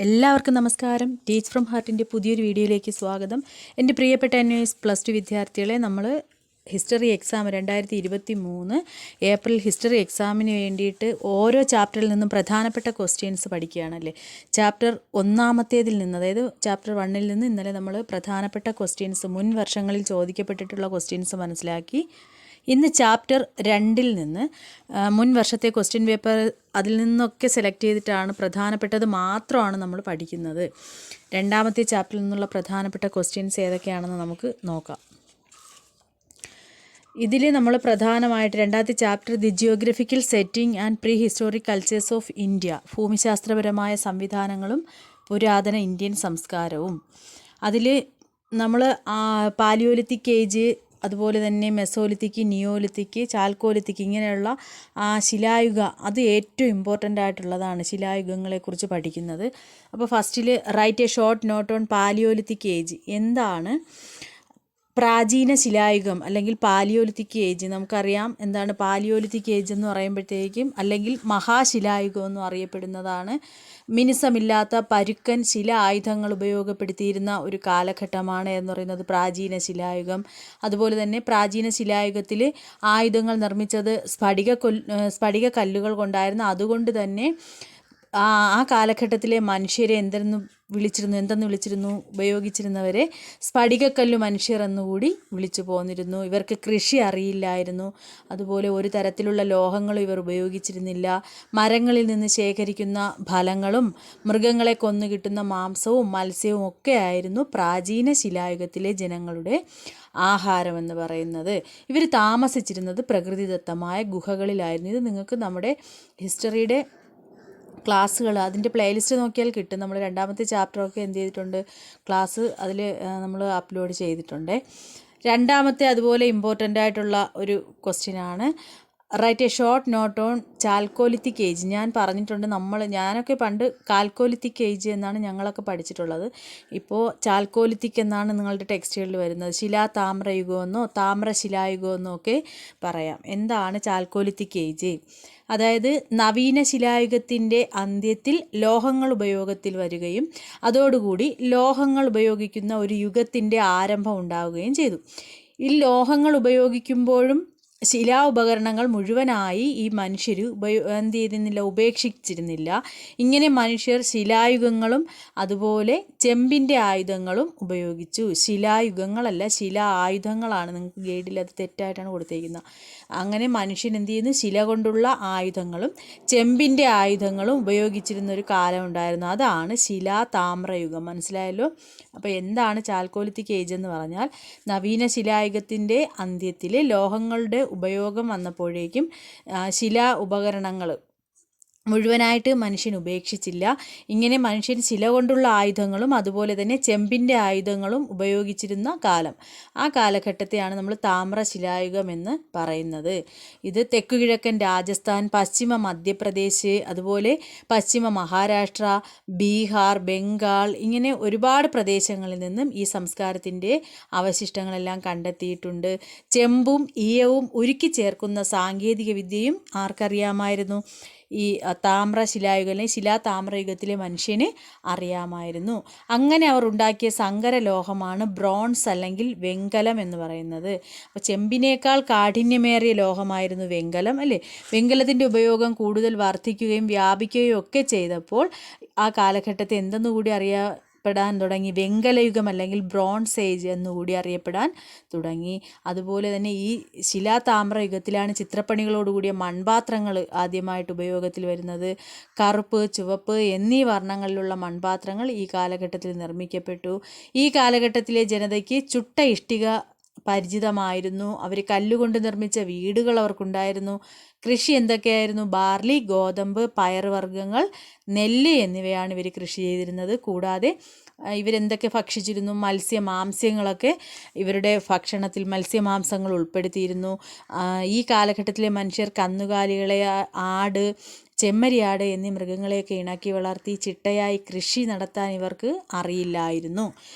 എല്ലാവർക്കും നമസ്കാരം. Teach from ഹാർട്ടിൻ്റെ പുതിയൊരു വീഡിയോയിലേക്ക് സ്വാഗതം. എൻ്റെ പ്രിയപ്പെട്ട NIOS Plus Two വിദ്യാർത്ഥികളെ, നമ്മൾ ഹിസ്റ്ററി എക്സാം 2023 ഏപ്രിൽ ഹിസ്റ്ററി എക്സാമിന് വേണ്ടിയിട്ട് ഓരോ ചാപ്റ്ററിൽ നിന്നും പ്രധാനപ്പെട്ട ക്വസ്റ്റ്യൻസ് പഠിക്കുകയാണല്ലേ. ചാപ്റ്റർ 1-ാമത്തേതിൽ നിന്ന്, അതായത് ചാപ്റ്റർ 1-ൽ നിന്ന് ഇന്നലെ നമ്മൾ പ്രധാനപ്പെട്ട ക്വസ്റ്റ്യൻസ്, മുൻ വർഷങ്ങളിൽ ചോദിക്കപ്പെട്ടിട്ടുള്ള ക്വസ്റ്റ്യൻസ് മനസ്സിലാക്കി. ഇന്ന് ചാപ്റ്റർ 2-ൽ നിന്ന് മുൻ വർഷത്തെ ക്വസ്റ്റ്യൻ പേപ്പർ അതിൽ നിന്നൊക്കെ സെലക്ട് ചെയ്തിട്ടാണ് പ്രധാനപ്പെട്ടത് മാത്രമാണ് നമ്മൾ പഠിക്കുന്നത്. 2-ാമത്തെ ചാപ്റ്ററിൽ നിന്നുള്ള പ്രധാനപ്പെട്ട ക്വസ്റ്റ്യൻസ് ഏതൊക്കെയാണെന്ന് നമുക്ക് നോക്കാം. ഇതിൽ നമ്മൾ പ്രധാനമായിട്ട് 2-ാമത്തെ chapter the geographical setting and prehistoric cultures of India, ഭൂമിശാസ്ത്രപരമായ സംവിധാനങ്ങളും പുരാതന ഇന്ത്യൻ സംസ്കാരവും. അതിൽ നമ്മൾ പാലിയോലിത്തിക് ഏജ്, അതുപോലെ തന്നെ മെസോലിത്തിക്, നിയോലിത്തിക്, ചാൽക്കോലിത്തിക്, ഇങ്ങനെയുള്ള ശിലായുഗ, അത് ഏറ്റവും ഇമ്പോർട്ടൻ്റ് ആയിട്ടുള്ളതാണ് ശിലായുഗങ്ങളെക്കുറിച്ച് പഠിക്കുന്നത്. അപ്പോൾ ഫസ്റ്റിൽ write a short note on paleolithic age. എന്താണ് പ്രാചീന ശിലായുഗം അല്ലെങ്കിൽ പാലിയോലിത്തിക് ഏജ്? നമുക്കറിയാം എന്താണ് പാലിയോലിത്തിക് ഏജ് എന്ന് പറയുമ്പോഴത്തേക്കും, അല്ലെങ്കിൽ മഹാശിലായുഗം എന്നും അറിയപ്പെടുന്നതാണ്. മിനുസമില്ലാത്ത പരുക്കൻ ശില ആയുധങ്ങൾ ഉപയോഗപ്പെടുത്തിയിരുന്ന ഒരു കാലഘട്ടമാണ് എന്ന് പറയുന്നത് പ്രാചീന ശിലായുഗം. അതുപോലെ തന്നെ പ്രാചീന ശിലായുഗത്തിൽ ആയുധങ്ങൾ നിർമ്മിച്ചത് സ്ഫടിക കല്ലുകൾ കൊണ്ടായിരുന്നു. അതുകൊണ്ട് തന്നെ ആ കാലഘട്ടത്തിലെ മനുഷ്യരെ എന്തെന്ന് വിളിച്ചിരുന്നു ഉപയോഗിച്ചിരുന്നവരെ സ്ഫടികക്കല്ലു മനുഷ്യർ എന്നുകൂടി വിളിച്ചു പോന്നിരുന്നു. ഇവർക്ക് കൃഷി അറിയില്ലായിരുന്നു. അതുപോലെ ഒരു തരത്തിലുള്ള ലോഹങ്ങളും ഇവർ ഉപയോഗിച്ചിരുന്നില്ല. മരങ്ങളിൽ നിന്ന് ശേഖരിക്കുന്ന ഫലങ്ങളും മൃഗങ്ങളെ കൊന്നു കിട്ടുന്ന മാംസവും മത്സ്യവും ഒക്കെ ആയിരുന്നു പ്രാചീന ശിലായുഗത്തിലെ ജനങ്ങളുടെ ആഹാരമെന്ന് പറയുന്നത്. ഇവർ താമസിച്ചിരുന്നത് പ്രകൃതിദത്തമായ ഗുഹകളിലായിരുന്നു. ഇത് നിങ്ങൾക്ക് നമ്മുടെ ഹിസ്റ്ററിയുടെ ക്ലാസ്സുകൾ, അതിൻ്റെ പ്ലേലിസ്റ്റ് നോക്കിയാൽ കിട്ടും. നമ്മൾ 2-ാമത്തെ ചാപ്റ്ററൊക്കെ എന്ത് ചെയ്തിട്ടുണ്ട്, ക്ലാസ് അതിൽ നമ്മൾ അപ്ലോഡ് ചെയ്തിട്ടുണ്ട്. 2-ാമത്തെ അതുപോലെ ഇമ്പോർട്ടൻ്റ് ആയിട്ടുള്ള ഒരു ക്വസ്റ്റ്യനാണ് right a short note on chalcolithic age. ഞാൻ പറഞ്ഞിട്ടുണ്ട്, ഞാനൊക്കെ പണ്ട് കാൽക്കോലിത്തിക് ഏജ് എന്നാണ് ഞങ്ങളൊക്കെ പഠിച്ചിട്ടുള്ളത്. ഇപ്പോൾ ചാൽക്കോലിത്തിക് എന്നാണ് നിങ്ങളുടെ ടെക്സ്റ്റുകളിൽ വരുന്നത്. താമ്രയുഗമെന്നോ താമ്രശിലായുഗമെന്നോ ഒക്കെ പറയാം. എന്താണ് ചാൽക്കോലിത്തിക് ഏജ്? അതായത് നവീന ശിലായുഗത്തിൻ്റെ അന്ത്യത്തിൽ ലോഹങ്ങൾ ഉപയോഗത്തിൽ വരികയും അതോടുകൂടി ലോഹങ്ങൾ ഉപയോഗിക്കുന്ന ഒരു യുഗത്തിൻ്റെ ആരംഭം ഉണ്ടാവുകയും ചെയ്തു. ഈ ലോഹങ്ങൾ ഉപയോഗിക്കുമ്പോഴും ശിലാ ഉപകരണങ്ങൾ മുഴുവനായി ഈ മനുഷ്യർ എന്ത് ചെയ്തിരുന്നില്ല, ഉപേക്ഷിച്ചിരുന്നില്ല. ഇങ്ങനെ മനുഷ്യർ ശിലായുഗങ്ങളും അതുപോലെ ചെമ്പിൻ്റെ ആയുധങ്ങളും ഉപയോഗിച്ചു. ശിലായുഗങ്ങളല്ല, ശിലാ ആയുധങ്ങളാണ്. നിങ്ങൾക്ക് ഗൈഡിൽ അത് തെറ്റായിട്ടാണ് കൊടുത്തിരിക്കുന്നത്. അങ്ങനെ മനുഷ്യൻ എന്ത് ചെയ്യുന്നു, ശില കൊണ്ടുള്ള ആയുധങ്ങളും ചെമ്പിൻ്റെ ആയുധങ്ങളും ഉപയോഗിച്ചിരുന്ന ഒരു കാലം ഉണ്ടായിരുന്നു. അതാണ് താമ്രയുഗം. മനസ്സിലായല്ലോ? അപ്പോൾ എന്താണ് ചാൽക്കോലിത്തിക് ഏജ് എന്ന് പറഞ്ഞാൽ, നവീന ശിലായുഗത്തിൻ്റെ അന്ത്യത്തിൽ ലോഹങ്ങളുടെ ഉപയോഗം വന്നപ്പോഴേക്കും ശിലാ ഉപകരണങ്ങൾ മുഴുവനായിട്ട് മനുഷ്യൻ ഉപേക്ഷിച്ചില്ല. ഇങ്ങനെ മനുഷ്യൻ ശില കൊണ്ടുള്ള ആയുധങ്ങളും അതുപോലെ തന്നെ ചെമ്പിൻ്റെ ആയുധങ്ങളും ഉപയോഗിച്ചിരുന്ന കാലം, ആ കാലഘട്ടത്തെയാണ് നമ്മൾ താമ്രശിലായുഗം എന്ന് പറയുന്നത്. ഇത് തെക്കുകിഴക്കൻ രാജസ്ഥാൻ, പശ്ചിമ മധ്യപ്രദേശ്, അതുപോലെ പശ്ചിമ മഹാരാഷ്ട്ര, ബീഹാർ, ബംഗാൾ, ഇങ്ങനെ ഒരുപാട് പ്രദേശങ്ങളിൽ നിന്നും ഈ സംസ്കാരത്തിൻ്റെ അവശിഷ്ടങ്ങളെല്ലാം കണ്ടെത്തിയിട്ടുണ്ട്. ചെമ്പും ഈയവും ഉരുക്കി ചേർക്കുന്ന സാങ്കേതിക വിദ്യയും ആർക്കറിയാമായിരുന്നു? ഈ താമ്രശിലായുഗം അല്ലെങ്കിൽ താമ്രയുഗത്തിലെ മനുഷ്യന് അറിയാമായിരുന്നു. അങ്ങനെ അവർ ഉണ്ടാക്കിയ സങ്കര ലോഹമാണ് ബ്രോൺസ് അല്ലെങ്കിൽ വെങ്കലം എന്ന് പറയുന്നത്. അപ്പോൾ ചെമ്പിനേക്കാൾ കാഠിന്യമേറിയ ലോഹമായിരുന്നു വെങ്കലം, അല്ലേ? വെങ്കലത്തിൻ്റെ ഉപയോഗം കൂടുതൽ വർദ്ധിക്കുകയും വ്യാപിക്കുകയും ഒക്കെ ചെയ്തപ്പോൾ ആ കാലഘട്ടത്തെ എന്തെന്നുകൂടി അറിയപ്പെടാൻ തുടങ്ങി, വെങ്കലയുഗം അല്ലെങ്കിൽ ബ്രോൺസ് ഏജ് എന്നുകൂടി അറിയപ്പെടാൻ തുടങ്ങി. അതുപോലെ തന്നെ ഈ താമ്രയുഗത്തിലാണ് ചിത്രപ്പണികളോടുകൂടിയ മൺപാത്രങ്ങൾ ആദ്യമായിട്ട് ഉപയോഗത്തിൽ വരുന്നത്. കറുപ്പ്, ചുവപ്പ് എന്നീ വർണ്ണങ്ങളിലുള്ള മൺപാത്രങ്ങൾ ഈ കാലഘട്ടത്തിൽ നിർമ്മിക്കപ്പെട്ടു. ഈ കാലഘട്ടത്തിലെ ജനതയ്ക്ക് ചുട്ട ഇഷ്ടിക പരിചിതമായിരുന്നു. അവർ കല്ലുകൊണ്ട് നിർമ്മിച്ച വീടുകൾ അവർക്കുണ്ടായിരുന്നു. കൃഷി എന്തൊക്കെയായിരുന്നു? ബാർലി, ഗോതമ്പ്, പയറുവർഗ്ഗങ്ങൾ, നെല്ല് എന്നിവയാണ് ഇവർ കൃഷി ചെയ്തിരുന്നത്. കൂടാതെ ഇവരെന്തൊക്കെ ഭക്ഷിച്ചിരുന്നു? മാംസ്യങ്ങളൊക്കെ ഇവരുടെ ഭക്ഷണത്തിൽ മത്സ്യമാംസങ്ങൾ ഉൾപ്പെടുത്തിയിരുന്നു. ഈ കാലഘട്ടത്തിലെ മനുഷ്യർ കന്നുകാലികളെ, ആട്, ചെമ്മരിയാട് എന്നീ മൃഗങ്ങളെയൊക്കെ ഇണക്കി വളർത്തി ചിട്ടയായി കൃഷി നടത്താൻ ഇവർക്ക് അറിയില്ലായിരുന്നു.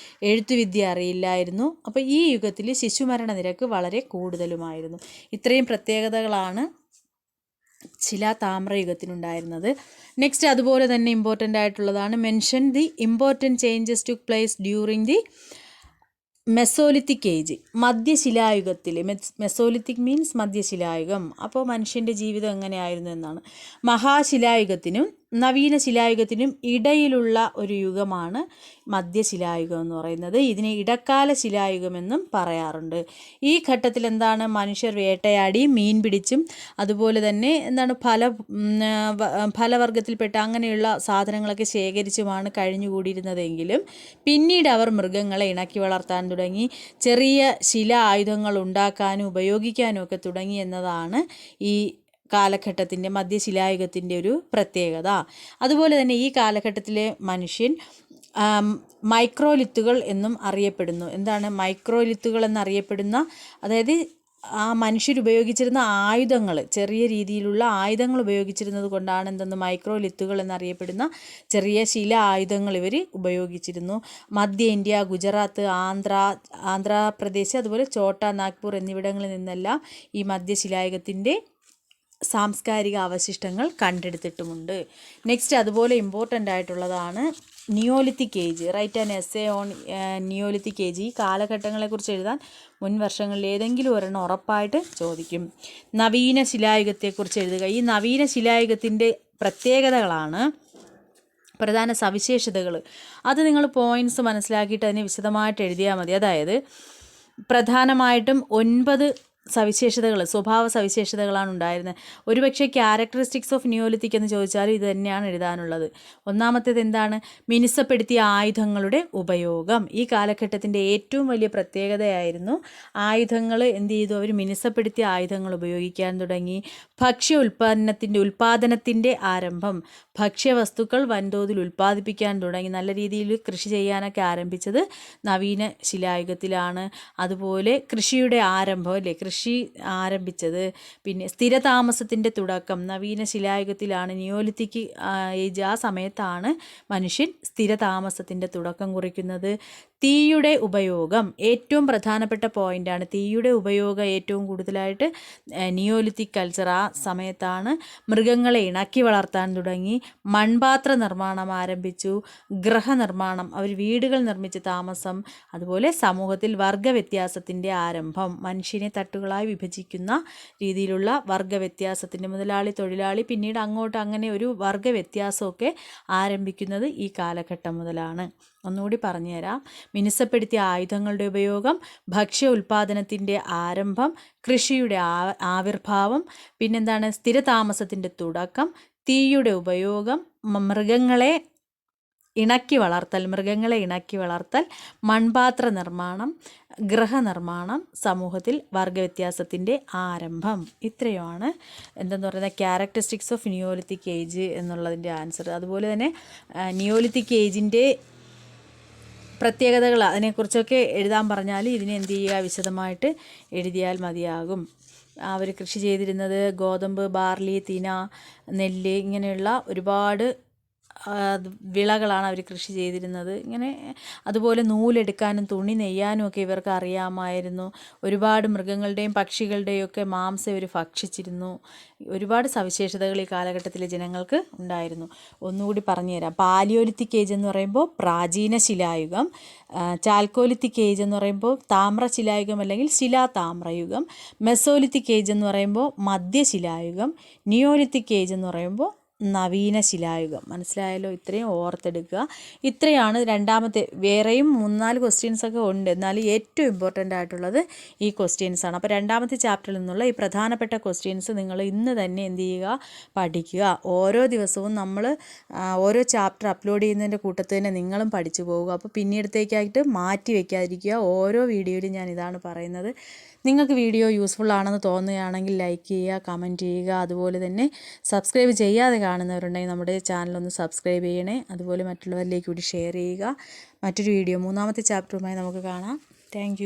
എഴുത്തുവിദ്യ അറിയില്ലായിരുന്നു. അപ്പോൾ ഈ യുഗത്തിൽ ശിശുമരണ നിരക്ക് വളരെ കൂടുതലുമായിരുന്നു. ഇത്രയും പ്രത്യേകതകളാണ് താമ്രയുഗത്തിനുണ്ടായിരുന്നത്. നെക്സ്റ്റ് അതുപോലെ തന്നെ ഇമ്പോർട്ടൻ്റ് ആയിട്ടുള്ളതാണ് mention the important changes took place during the Mesolithic age. മധ്യശിലായുഗത്തിൽ, മെസോലിത്തിക് മീൻസ് മധ്യശിലായുഗം. അപ്പോൾ മനുഷ്യൻ്റെ ജീവിതം എങ്ങനെയായിരുന്നു എന്നാണ്. മഹാശിലായുഗത്തിനും നവീന ശിലായുഗത്തിനും ഇടയിലുള്ള ഒരു യുഗമാണ് മധ്യശിലായുഗം എന്ന് പറയുന്നത്. ഇതിനെ ഇടക്കാല ശിലായുഗമെന്നും പറയാറുണ്ട്. ഈ ഘട്ടത്തിൽ എന്താണ്, മനുഷ്യർ വേട്ടയാടി മീൻ പിടിച്ചും അതുപോലെ തന്നെ എന്താണ് ഫലവർഗത്തിൽപ്പെട്ട അങ്ങനെയുള്ള സാധനങ്ങളൊക്കെ ശേഖരിച്ചുമാണ് കഴിഞ്ഞുകൂടിയിരുന്നതെങ്കിലും പിന്നീട് അവർ മൃഗങ്ങളെ ഇണക്കി വളർത്താൻ തുടങ്ങി, ചെറിയ ശില ആയുധങ്ങൾ ഉണ്ടാക്കാനും ഉപയോഗിക്കാനും ഒക്കെ തുടങ്ങി എന്നതാണ് ഈ കാലഘട്ടത്തിൻ്റെ മധ്യശിലായുഗത്തിൻ്റെ ഒരു പ്രത്യേകത. അതുപോലെ തന്നെ ഈ കാലഘട്ടത്തിലെ മനുഷ്യൻ മൈക്രോലിത്തുകൾ എന്നും അറിയപ്പെടുന്നു. എന്താണ് മൈക്രോലിത്തുകൾ എന്നറിയപ്പെടുന്ന, അതായത് ആ മനുഷ്യർ ഉപയോഗിച്ചിരുന്ന ആയുധങ്ങൾ, ചെറിയ രീതിയിലുള്ള ആയുധങ്ങൾ ഉപയോഗിച്ചിരുന്നത് കൊണ്ടാണ് എന്തെന്ന് മൈക്രോലിത്തുകൾ എന്നറിയപ്പെടുന്ന ചെറിയ ശില ആയുധങ്ങൾ ഇവർ ഉപയോഗിച്ചിരുന്നു. മധ്യ ഇന്ത്യ, ഗുജറാത്ത്, ആന്ധ്രാപ്രദേശ്, അതുപോലെ ഛോട്ടാ നാഗ്പൂർ എന്നിവിടങ്ങളിൽ നിന്നെല്ലാം ഈ മധ്യശിലായുഗത്തിൻ്റെ സാംസ്കാരിക അവശിഷ്ടങ്ങൾ കണ്ടെടുത്തിട്ടുമുണ്ട്. നെക്സ്റ്റ് അതുപോലെ ഇമ്പോർട്ടൻ്റ് ആയിട്ടുള്ളതാണ് neolithic age. Write an essay on neolithic age. ഈ കാലഘട്ടങ്ങളെക്കുറിച്ച് എഴുതാൻ മുൻ വർഷങ്ങളിൽ ഏതെങ്കിലും ഒരെണ്ണം ഉറപ്പായിട്ട് ചോദിക്കും. നവീന ശിലായുഗത്തെക്കുറിച്ച് എഴുതുക. ഈ നവീന ശിലായുഗത്തിൻ്റെ പ്രത്യേകതകളാണ്, പ്രധാന സവിശേഷതകൾ. അത് നിങ്ങൾ പോയിൻറ്റ്സ് മനസ്സിലാക്കിയിട്ട് അതിനെ വിശദമായിട്ട് എഴുതിയാൽ മതി. അതായത് പ്രധാനമായിട്ടും 9 സവിശേഷതകൾ, സ്വഭാവ സവിശേഷതകളാണ് ഉണ്ടായിരുന്നത്. ഒരുപക്ഷെ ക്യാരക്ടറിസ്റ്റിക്സ് ഓഫ് നിയോലിത്തിക് എന്ന് ചോദിച്ചാൽ ഇത് തന്നെയാണ് എഴുതാനുള്ളത്. ഒന്നാമത്തേത് എന്താണ്, മിനുസപ്പെടുത്തിയ ആയുധങ്ങളുടെ ഉപയോഗം. ഈ കാലഘട്ടത്തിൻ്റെ ഏറ്റവും വലിയ പ്രത്യേകതയായിരുന്നു ആയുധങ്ങൾ എന്ത് ചെയ്തു, അവർ മിനുസപ്പെടുത്തിയ ആയുധങ്ങൾ ഉപയോഗിക്കാൻ തുടങ്ങി. ഉൽപ്പാദനത്തിൻ്റെ ആരംഭം, ഭക്ഷ്യവസ്തുക്കൾ വൻതോതിൽ ഉൽപ്പാദിപ്പിക്കാൻ തുടങ്ങി. നല്ല രീതിയിൽ കൃഷി ചെയ്യാനൊക്കെ ആരംഭിച്ചത് നവീന ശിലായുഗത്തിലാണ്. അതുപോലെ കൃഷിയുടെ ആരംഭം അല്ലേ, കൃഷി ആരംഭിച്ചത്. പിന്നെ സ്ഥിരതാമസത്തിൻ്റെ തുടക്കം നവീന ശിലായുഗത്തിലാണ്. നിയോലിത്തിക് ഏജ്, ആ സമയത്താണ് മനുഷ്യൻ സ്ഥിരതാമസത്തിൻ്റെ തുടക്കം കുറിക്കുന്നത്. തീയുടെ ഉപയോഗം ഏറ്റവും പ്രധാനപ്പെട്ട പോയിൻ്റാണ്. തീയുടെ ഉപയോഗം ഏറ്റവും കൂടുതലായിട്ട് നിയോലിത്തിക് കൾച്ചർ ആ സമയത്താണ്. മൃഗങ്ങളെ ഇണക്കി വളർത്താൻ തുടങ്ങി. മൺപാത്ര നിർമ്മാണം ആരംഭിച്ചു. ഗൃഹനിർമ്മാണം, അവർ വീടുകൾ നിർമ്മിച്ച് താമസം. അതുപോലെ സമൂഹത്തിൽ വർഗവ്യത്യാസത്തിൻ്റെ ആരംഭം, മനുഷ്യനെ തട്ടുകളായി വിഭജിക്കുന്ന രീതിയിലുള്ള വർഗവ്യത്യാസത്തിൻ്റെ, മുതലാളി തൊഴിലാളി, പിന്നീട് അങ്ങോട്ട് അങ്ങനെ ഒരു വർഗവ്യത്യാസമൊക്കെ ആരംഭിക്കുന്നത് ഈ കാലഘട്ടം മുതലാണ്. ഒന്നുകൂടി പറഞ്ഞുതരാം. മിനുസപ്പെടുത്തിയ ആയുധങ്ങളുടെ ഉപയോഗം, ഭക്ഷ്യ ഉൽപ്പാദനത്തിൻ്റെ ആരംഭം, കൃഷിയുടെ ആവിർഭാവം, പിന്നെന്താണ് സ്ഥിരതാമസത്തിൻ്റെ തുടക്കം, തീയുടെ ഉപയോഗം, മൃഗങ്ങളെ ഇണക്കി വളർത്തൽ, മൺപാത്ര നിർമ്മാണം, ഗൃഹനിർമ്മാണം, സമൂഹത്തിൽ വർഗവ്യത്യാസത്തിൻ്റെ ആരംഭം. ഇത്രയുമാണ് എന്തെന്ന് പറയുന്നത് ക്യാരക്ടറിസ്റ്റിക്സ് ഓഫ് നിയോലിത്തിക് ഏജ് എന്നുള്ളതിൻ്റെ ആൻസർ. അതുപോലെ തന്നെ നിയോലിത്തിക് ഏജിൻ്റെ പ്രത്യേകതകൾ, അതിനെക്കുറിച്ചൊക്കെ എഴുതാൻ പറഞ്ഞാൽ ഇതിനെ എന്ത് ചെയ്യുക, വിശദമായിട്ട് എഴുതിയാൽ മതിയാകും. അവർ കൃഷി ചെയ്തിരുന്നത് ഗോതമ്പ്, ബാർലി, തിന, നെല്ല്, ഇങ്ങനെയുള്ള ഒരുപാട് വിളകളാണ് അവർ കൃഷി ചെയ്തിരുന്നത്. ഇങ്ങനെ അതുപോലെ നൂലെടുക്കാനും തുണി നെയ്യാനും ഒക്കെ ഇവർക്ക് അറിയാമായിരുന്നു. ഒരുപാട് മൃഗങ്ങളുടെയും പക്ഷികളുടെയും ഒക്കെ മാംസം ഇവർ ഭക്ഷിച്ചിരുന്നു. ഒരുപാട് സവിശേഷതകൾ ഈ കാലഘട്ടത്തിലെ ജനങ്ങൾക്ക് ഉണ്ടായിരുന്നു. ഒന്നുകൂടി പറഞ്ഞുതരാം. പാലിയോലിത്തിക് ഏജ് എന്ന് പറയുമ്പോൾ പ്രാചീന ശിലായുഗം, ചാൽക്കോലിത്തിക് ഏജ് എന്ന് പറയുമ്പോൾ താമ്രശിലായുഗം അല്ലെങ്കിൽ ശിലാതാമ്രയുഗം, മെസോലിത്തിക് ഏജ് എന്ന് പറയുമ്പോൾ മധ്യശിലായുഗം, നിയോലിത്തിക് ഏജ് എന്ന് പറയുമ്പോൾ നവീന ശിലായുഗം. മനസ്സിലായല്ലോ? ഇത്രയും ഓർത്തെടുക്കുക. ഇത്രയാണ് രണ്ടാമത്തെ. വേറെയും 3-4 ക്വസ്റ്റ്യൻസൊക്കെ ഉണ്ട്, എന്നാലും ഏറ്റവും ഇമ്പോർട്ടൻ്റ് ആയിട്ടുള്ളത് ഈ ക്വസ്റ്റ്യൻസാണ്. അപ്പോൾ രണ്ടാമത്തെ ചാപ്റ്ററിൽ നിന്നുള്ള ഈ പ്രധാനപ്പെട്ട ക്വസ്റ്റ്യൻസ് നിങ്ങൾ ഇന്ന് തന്നെ എന്ത് ചെയ്യുക, പഠിക്കുക. ഓരോ ദിവസവും നമ്മൾ ഓരോ ചാപ്റ്റർ അപ്ലോഡ് ചെയ്യുന്നതിൻ്റെ കൂട്ടത്തിൽ തന്നെ നിങ്ങളും പഠിച്ചു പോവുക. അപ്പോൾ പിന്നീടത്തേക്കായിട്ട് മാറ്റി വയ്ക്കാതിരിക്കുക. ഓരോ വീഡിയോയിലും ഞാൻ ഇതാണ് പറയുന്നത്. നിങ്ങൾക്ക് വീഡിയോ യൂസ്ഫുൾ ആണെന്ന് തോന്നുകയാണെങ്കിൽ ലൈക്ക് ചെയ്യുക, കമൻറ്റ് ചെയ്യുക. അതുപോലെ തന്നെ സബ്സ്ക്രൈബ് ചെയ്യാതെ കാണുന്നവരുണ്ടെങ്കിൽ നമ്മുടെ ചാനലൊന്ന് സബ്സ്ക്രൈബ് ചെയ്യണേ. അതുപോലെ മറ്റുള്ളവരിലേക്ക് കൂടി ഷെയർ ചെയ്യുക. മറ്റൊരു വീഡിയോ 3-ാമത്തെ ചാപ്റ്ററുമായി നമുക്ക് കാണാം. താങ്ക്